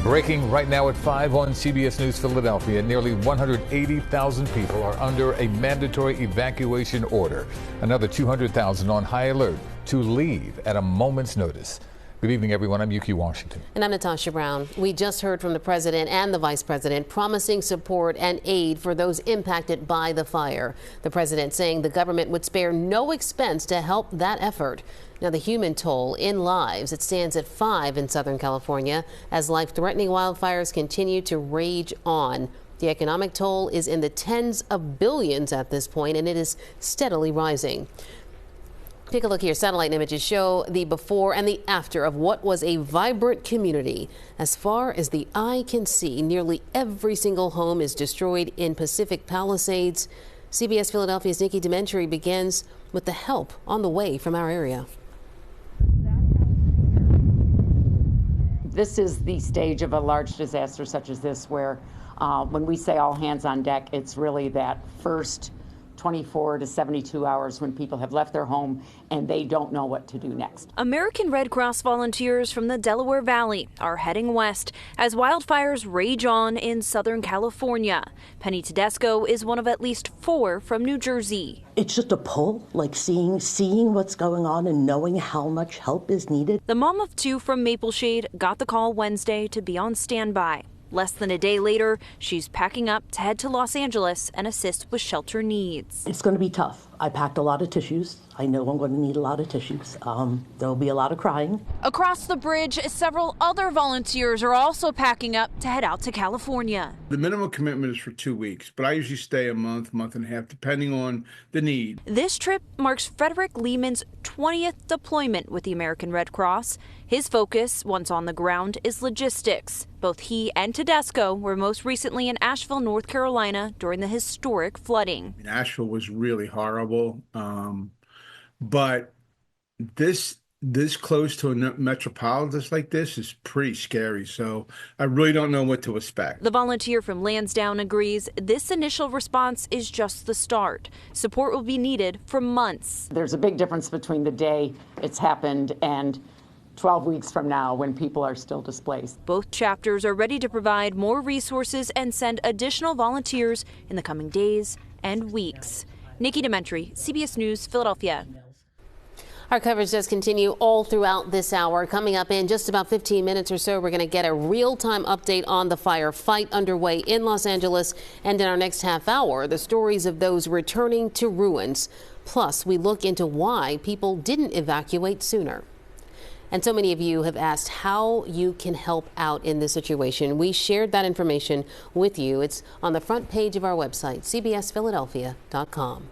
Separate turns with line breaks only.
Breaking right now at 5 on CBS News Philadelphia, nearly 180,000 people are under a mandatory evacuation order. Another 200,000 on high alert to leave at a moment's notice. Good evening, everyone. I'm Yuki Washington.
And I'm Natasha Brown. We just heard from the president and the vice president promising support and aid for those impacted by the fire. The president saying the government would spare no expense to help that effort. Now, the human toll in lives, it stands at 5 in Southern California as life-threatening wildfires continue to rage on. The economic toll is in the tens of billions at this point, and it is steadily rising. Take a look here. Satellite images show the before and the after of what was a vibrant community. As far as the eye can see, nearly every single home is destroyed in Pacific Palisades. CBS Philadelphia's Nikki Dementri begins with the help on the way from our area.
This is the stage of a large disaster such as this where when we say all hands on deck, it's really that first 24 to 72 hours when people have left their home and they don't know what to do next.
American Red Cross volunteers from the Delaware Valley are heading west as wildfires rage on in Southern California. Penny Tedesco is one of at least 4 from New Jersey.
It's just a pull, like seeing what's going on and knowing how much help is needed.
The mom of 2 from Mapleshade got the call Wednesday to be on standby. Less than a day later, she's packing up to head to Los Angeles and assist with shelter needs.
It's going to be tough. I packed a lot of tissues. I know I'm going to need a lot of tissues. There'll be a lot of crying.
Across the bridge, several other volunteers are also packing up to head out to California.
The minimum commitment is for 2 weeks, but I usually stay a month and a half, depending on the need.
This trip marks Frederick Lehman's 20th deployment with the American Red Cross. His focus, once on the ground, is logistics. Both he and Tedesco were most recently in Asheville, North Carolina during the historic flooding.
Asheville was really horrible, but this close to a metropolis like this is pretty scary, so I really don't know what to expect.
The volunteer from Lansdowne agrees this initial response is just the start. Support will be needed for months.
There's a big difference between the day it's happened and 12 weeks from now when people are still displaced.
Both chapters are ready to provide more resources and send additional volunteers in the coming days and weeks. Nikki Dementri, CBS News, Philadelphia.
Our coverage does continue all throughout this hour. Coming up in just about 15 minutes or so, we're going to get a real-time update on the firefight underway in Los Angeles. And in our next half hour, the stories of those returning to ruins. Plus, we look into why people didn't evacuate sooner. And so many of you have asked how you can help out in this situation. We shared that information with you. It's on the front page of our website, cbsphiladelphia.com.